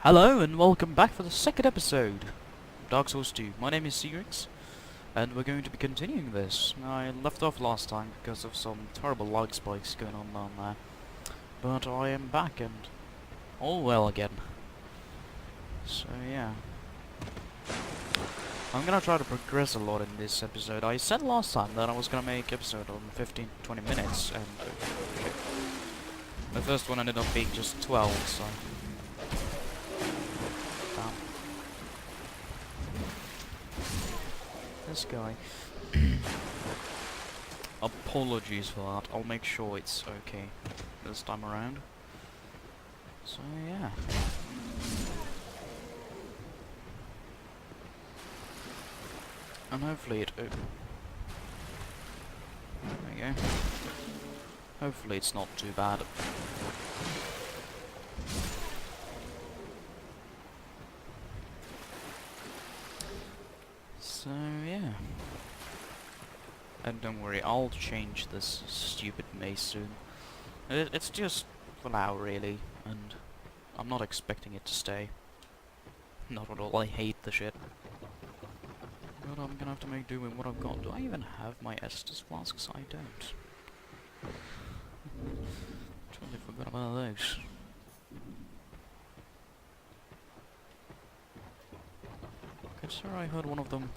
Hello and welcome back for the second episode of Dark Souls 2. My name is Segrix, and we're going to be continuing this. I left off last time because of some terrible lag spikes going on down there. But I am back and all well again. So yeah. I'm gonna try to progress a lot in this episode. I said last time that I was gonna make episode on 15-20 minutes, and the first one ended up being just 12, so... Damn. This guy. Apologies for that. I'll make sure it's okay this time around. So yeah. And hopefully it... there we go. Hopefully it's not too bad. So yeah. And don't worry, I'll change this stupid maze soon. It's just for now really, and I'm not expecting it to stay. Not at all, I hate the shit. But I'm gonna have to make do with what I've got. Do I even have my Estus flasks? I don't. Totally forgot about those. Okay, sir, I heard one of them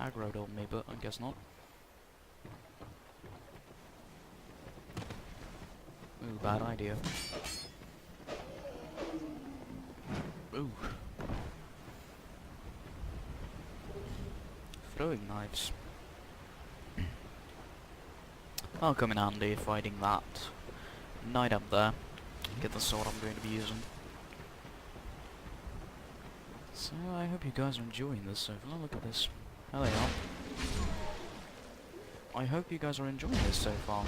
aggroed on me, but I guess not. Ooh, bad idea. Ooh. Throwing knives. I'll come in handy fighting that knight up there. Get the sword I'm going to be using. So I hope you guys are enjoying this so far. Look at this. There they are. I hope you guys are enjoying this so far.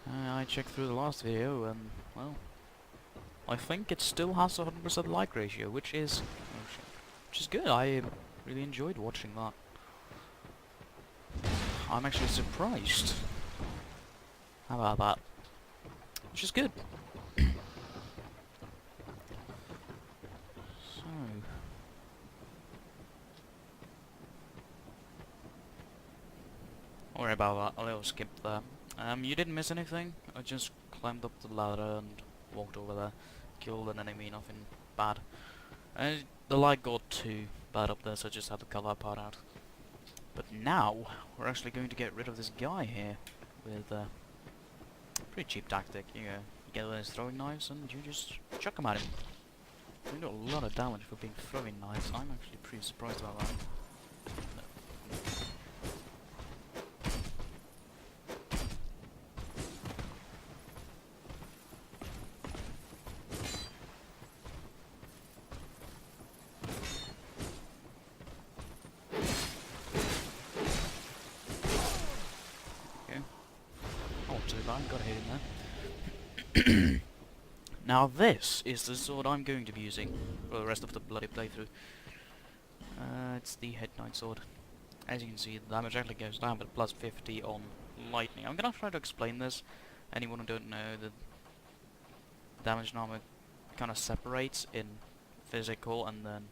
I checked through the last video and, well, I think it still has a 100% like ratio, which is good. I really enjoyed watching that. I'm actually surprised. How about that? Which is good. So... don't worry about that, I'll skip that. You didn't miss anything. I just climbed up the ladder and walked over there. Killed an enemy, nothing bad. The light got too bad up there, so I just had to cut that part out. But now, we're actually going to get rid of this guy here with a pretty cheap tactic. You get those throwing knives and you just chuck them at him. You do a lot of damage for being throwing knives. I'm actually pretty surprised about that. Got hit in there. Now this is the sword I'm going to be using for the rest of the bloody playthrough. It's the Head Knight sword. As you can see, the damage actually goes down, but plus 50 on lightning. I'm gonna try to explain this. Anyone who don't know, the damage armor kind of separates in physical, and then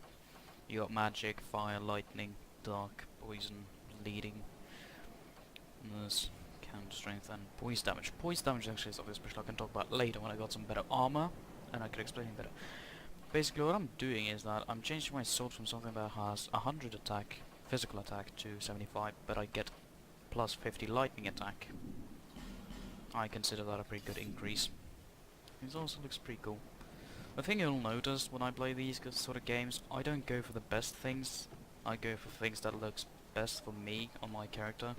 you got magic, fire, lightning, dark, poison, bleeding. And there's strength and poison damage. Poison damage actually is something special I can talk about later when I got some better armor and I can explain it better. Basically what I'm doing is that I'm changing my sword from something that has 100 attack, physical attack, to 75, but I get plus 50 lightning attack. I consider that a pretty good increase. It also looks pretty cool. The thing you'll notice when I play these sort of games, I don't go for the best things, I go for things that looks best for me on my character.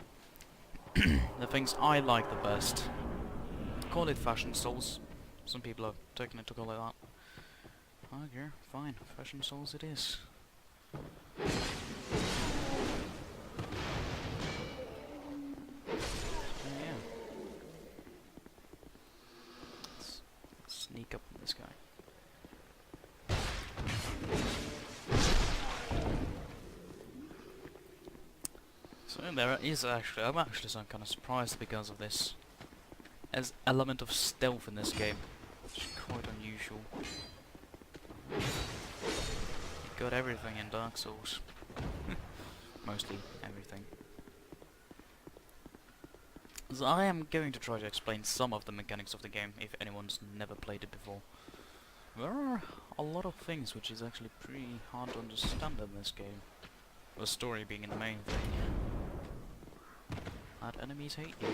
The things I like the best. Call it Fashion Souls. Some people are taking it to call it that. Okay, fine. Fashion Souls it is. So yeah. Let's sneak up on this guy. So there is actually, I'm actually some kind of surprised because of this. There's element of stealth in this game, which is quite unusual. usual. You got everything in Dark Souls. Mostly everything. So I am going to try to explain some of the mechanics of the game, if anyone's never played it before. There are a lot of things which is actually pretty hard to understand in this game. The story being the main thing. That enemies hate you.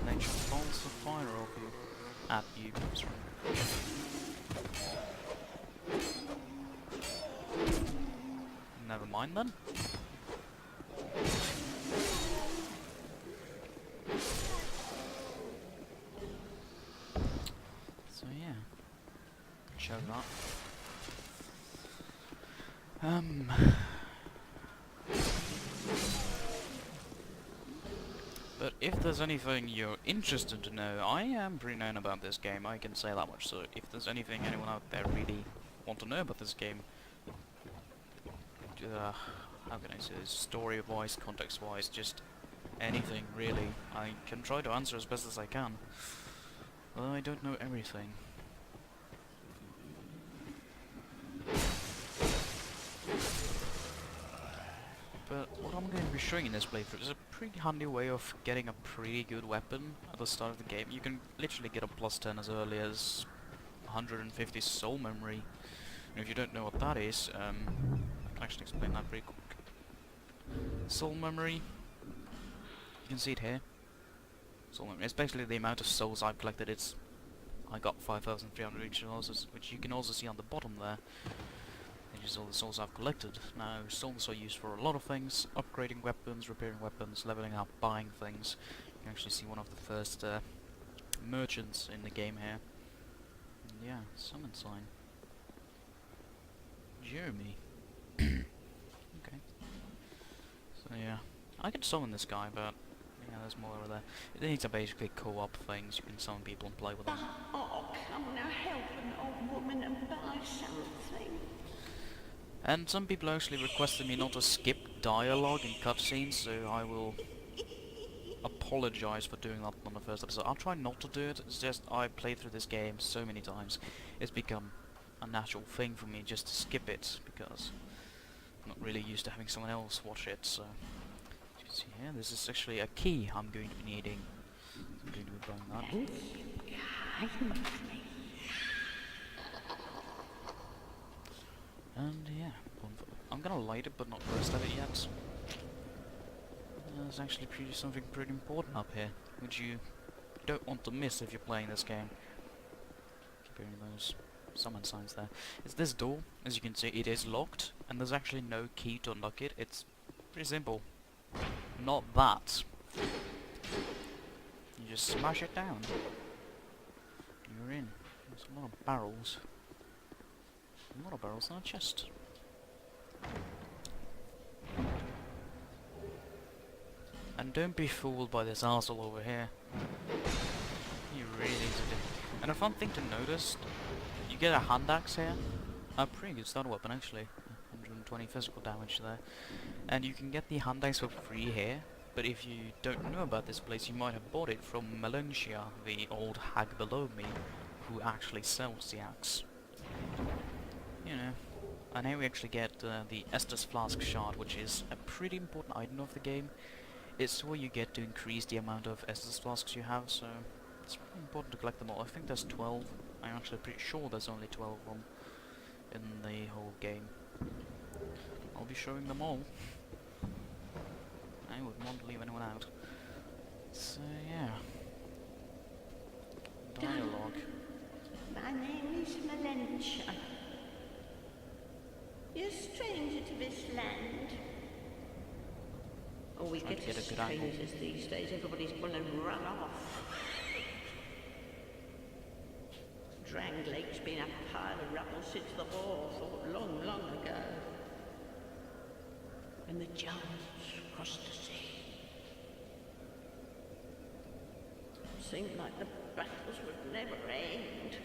They shoot balls of fire off you. At you, sorry. Never mind then. So yeah. Show that. But if there's anything you're interested to know, I am pretty known about this game, I can say that much. So if there's anything anyone out there really want to know about this game, how can I say this, story-wise, context-wise, just anything really, I can try to answer as best as I can. Although I don't know everything. But what I'm going to be showing in this playthrough is a pretty handy way of getting a pretty good weapon at the start of the game. You can literally get a +10 as early as 150 soul memory. And if you don't know what that is, I can actually explain that pretty quick. Soul memory, you can see it here. Soul memory, it's basically the amount of souls I've collected. I got 5,300 each of those, which you can also see on the bottom there. Which is all the souls I've collected. Now, souls are used for a lot of things: upgrading weapons, repairing weapons, leveling up, buying things. You can actually see one of the first merchants in the game here. And yeah, summon sign. Jeremy. Okay. So yeah, I can summon this guy, but yeah, there's more over there. These are basically co-op things. You can summon people and play with them. Oh, come now, help an old woman and buy something. And some people actually requested me not to skip dialogue in cutscenes, so I will apologize for doing that on the first episode. I'll try not to do it. It's just I played through this game so many times, it's become a natural thing for me just to skip it, because I'm not really used to having someone else watch it. So as you can see here, this is actually a key I'm going to be needing. I'm going to be buying that. And yeah, I'm gonna light it but not the rest of it yet. There's actually something pretty important up here, which you don't want to miss if you're playing this game. Keep hearing those summon signs there. It's this door. As you can see, it is locked, and there's actually no key to unlock it. It's pretty simple. Not that. You just smash it down. You're in. There's a lot of barrels. A lot of barrels in a chest. And don't be fooled by this arsehole over here. You really need to do. And a fun thing to notice, you get a hand axe here. A pretty good starter weapon actually. 120 physical damage there. And you can get the hand axe for free here. But if you don't know about this place, you might have bought it from Melentia, the old hag below me, who actually sells the axe. You know. And here we actually get the Estus Flask Shard, which is a pretty important item of the game. It's where you get to increase the amount of Estus Flasks you have, so it's really important to collect them all. I think there's 12. I'm actually pretty sure there's only 12 of them in the whole game. I'll be showing them all. I wouldn't want to leave anyone out. So yeah. Dialogue. My name is Melentia. You're a stranger to this land. Always get to strangers these days. Everybody's gone and run off. Dranglake's been a pile of rubble since the war fought long, long ago. And the giants crossed the sea. Seemed like the battles would never end.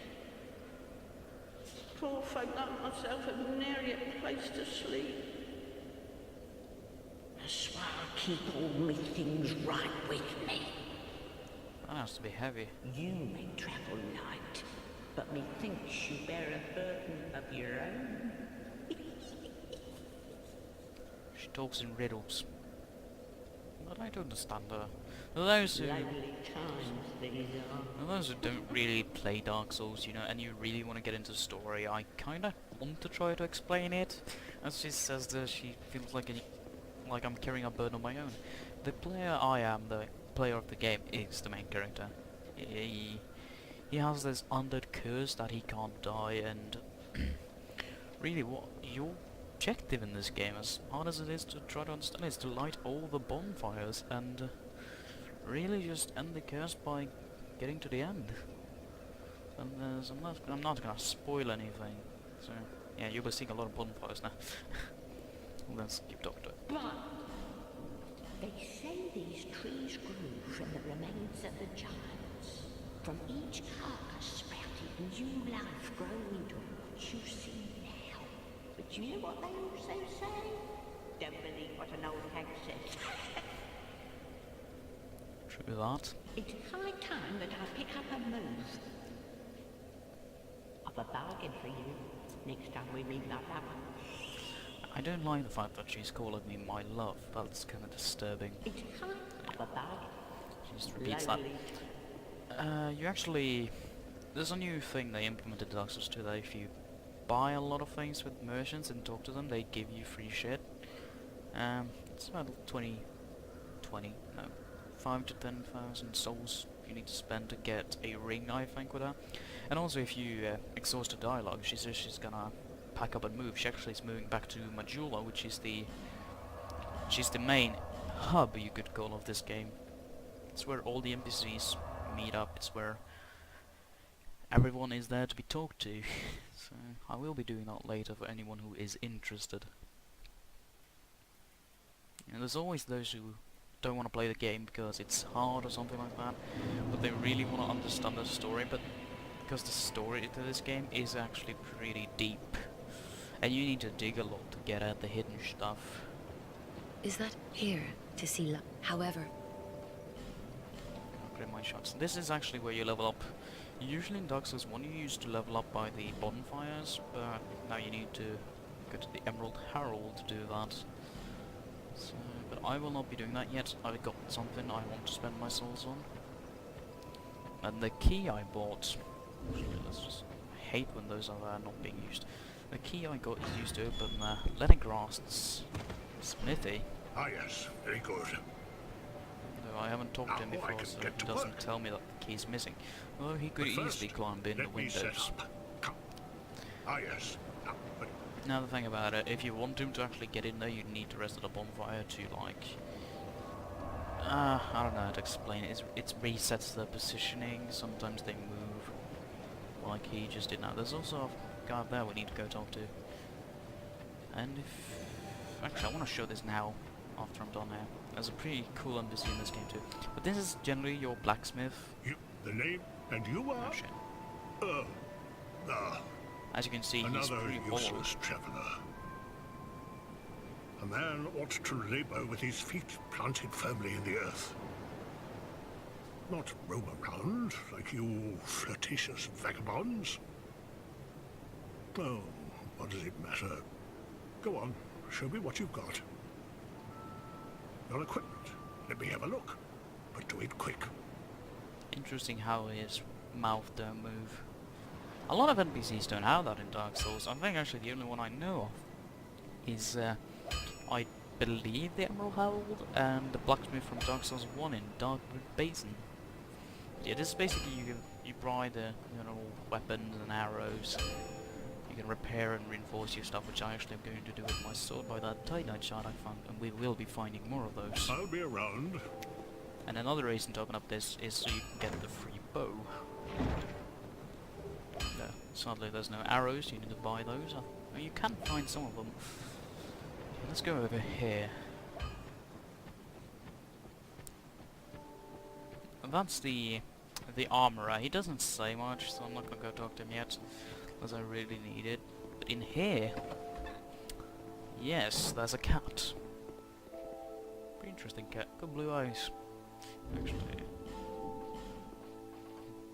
Poor folk like myself have nary a place to sleep. That's why I keep all me things right with me. That has to be heavy. You may travel light, but methinks you bear a burden of your own. She talks in riddles. But I don't understand her. Those who Lonely times these are. those who don't really play Dark Souls, you know, and you really want to get into the story, I kinda want to try to explain it. As she says that she feels like I'm carrying a burden on my own. The player I am, the player of the game, is the main character. He has this undead curse that he can't die, and really what your objective in this game, as hard as it is to try to understand, is to light all the bonfires and really just end the curse by getting to the end. And I'm not gonna spoil anything, so yeah, you'll be seeing a lot of bonfires now. Let's keep talking to it. But they say these trees grew from the remains of the giants. From each carcass sprouted new life growing into what you see now. But you know what they also say? Don't believe what an old hag says. True that. It's high time that I pick up a move. I've a bargain for you next time we meet, my love. I don't like the fact that she's calling me my love. That's kind of disturbing. It's high of a bargain. She just repeats that. You actually... There's a new thing they implemented in Dark Souls 2 that if you buy a lot of things with merchants and talk to them, they give you free shit. It's about 5 to 10,000 souls you need to spend to get a ring, I think, with her. And also if you exhaust the dialogue, she says she's gonna pack up and move. She actually is moving back to Majula, which is she's the main hub, you could call, of this game. It's where all the NPCs meet up. It's where everyone is there to be talked to. So I will be doing that later for anyone who is interested. And there's always those who don't want to play the game because it's hard or something like that, but they really want to understand the story, but because the story to this game is actually pretty deep, and you need to dig a lot to get at the hidden stuff. Is that here to see however? Upgrade my shots. This is actually where you level up. Usually in Dark Souls 1 you used to level up by the bonfires, but now you need to go to the Emerald Herald to do that. So, but I will not be doing that yet. I've got something I want to spend my souls on. And the key I bought... Let's just... I hate when those are not being used. The key I got is used to open Lennegrast's smithy. Ah, yes, very good. Though I haven't talked to him Now I before, can so get he to doesn't work. tell me that the key is missing. Although he could But first, easily climb in the let me set windows. up. Come. Ah, yes. Now, but Now the thing about it, if you want him to actually get in there, you need to rest at a bonfire to like... I don't know how to explain it. It resets their positioning, sometimes they move like he just did now. There's also a guy there we need to go talk to. And if... Actually, I want to show this now, after I'm done here. There's a pretty cool NPC in this game too. But this is generally your blacksmith. you, the name, and you Oh are? shit. Ah, As you can see, he's another pretty old. useless traveller. A man ought to labour with his feet planted firmly in the earth. Not roam around like you flirtatious vagabonds. Oh, what does it matter? Go on, show me what you've got. Your equipment. Let me have a look. But do it quick. Interesting how his mouth don't move. A lot of NPCs don't have that in Dark Souls. I think actually the only one I know of is, I believe, the Emerald Herald and the blacksmith from Dark Souls 1 in Darkwood Basin. Yeah, this is basically you buy the weapons and arrows. You can repair and reinforce your stuff, which I actually am going to do with my sword by that Titanite shard I found, and we will be finding more of those. I'll be around. And another reason to open up this is so you can get the free bow. Sadly there's no arrows, you need to buy those. Well, you can find some of them. Let's go over here. And that's the armourer. He doesn't say much, so I'm not gonna go talk to him yet, as I really need it. But in here, yes, there's a cat. Pretty interesting cat. Got blue eyes. Actually,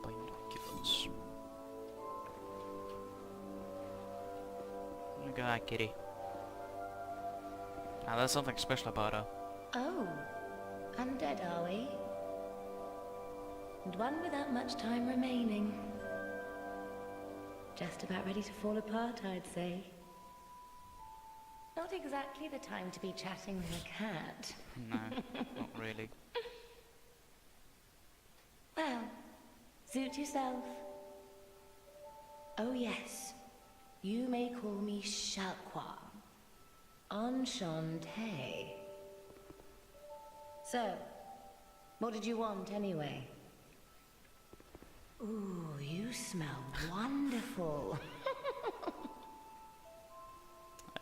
binoculars. Look at that kitty. Now there's something special about her. Oh, undead are we? And one without much time remaining. Just about ready to fall apart, I'd say. Not exactly the time to be chatting with a cat. No, not really. Well, suit yourself. Oh yes, you may call me Shalqua. Enchanté. So, what did you want anyway? Ooh, you smell wonderful.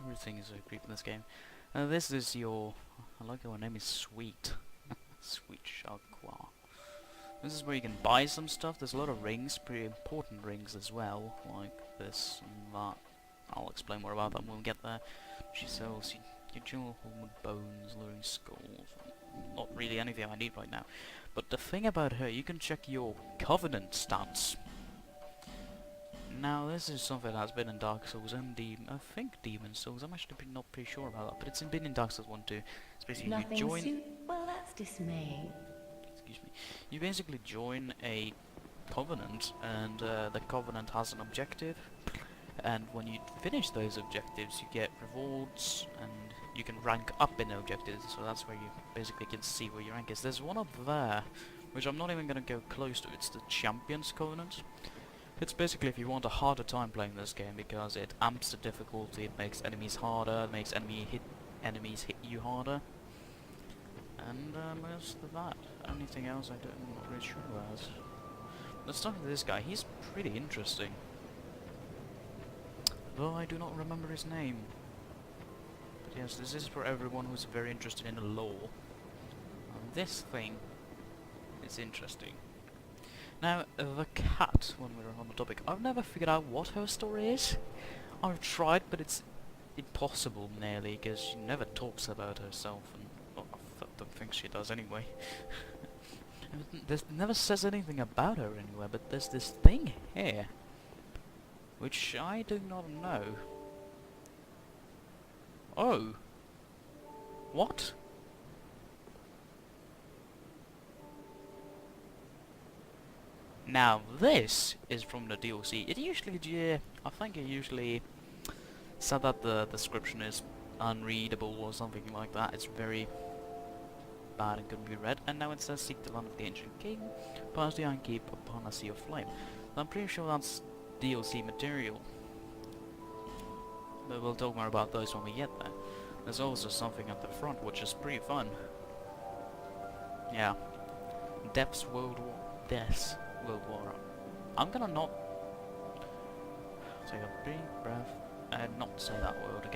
Everything is so creepy in this game. This is your... I like your name is Sweet. Sweet Shalqua. This is where you can buy some stuff. There's a lot of rings, pretty important rings as well, like this and that. I'll explain more about that when we get there. She sells your jewel horned bones, luring skulls. Not really anything I need right now. But the thing about her, you can check your covenant stats. Now this is something that's been in Dark Souls and I think Demon Souls. I'm actually not pretty sure about that, but it's been in Dark Souls 1 too. It's basically Nothing you join. Well, that's dismaying. Excuse me. You basically join a covenant, and the covenant has an objective. And when you finish those objectives, you get rewards, and you can rank up in the objectives. So that's where you basically can see where your rank is. There's one up there, which I'm not even going to go close to. It's the Champions Covenant. It's basically if you want a harder time playing this game, because it amps the difficulty, it makes enemies harder, it makes enemies hit you harder. And most of that. Anything else I'm not really sure about. Let's start with this guy. He's pretty interesting. Though I do not remember his name. But yes, this is for everyone who's very interested in the lore. And this thing is interesting. Now, the cat, when we're on the topic, I've never figured out what her story is. I've tried, but it's impossible nearly, because she never talks about herself, and well, I don't think she does anyway. It never says anything about her anywhere, but there's this thing here, which I do not know. Oh! What? Now this is from the DLC. It usually, yeah, I think it usually said that the description is unreadable or something like that. It's very bad and couldn't be read. And now it says seek the land of the ancient king, pass the iron keep upon a sea of flame. I'm pretty sure that's DLC material. But we'll talk more about those when we get there. There's also something at the front which is pretty fun. Yeah. Death's World War. I'm gonna not take a big breath and not say that word again.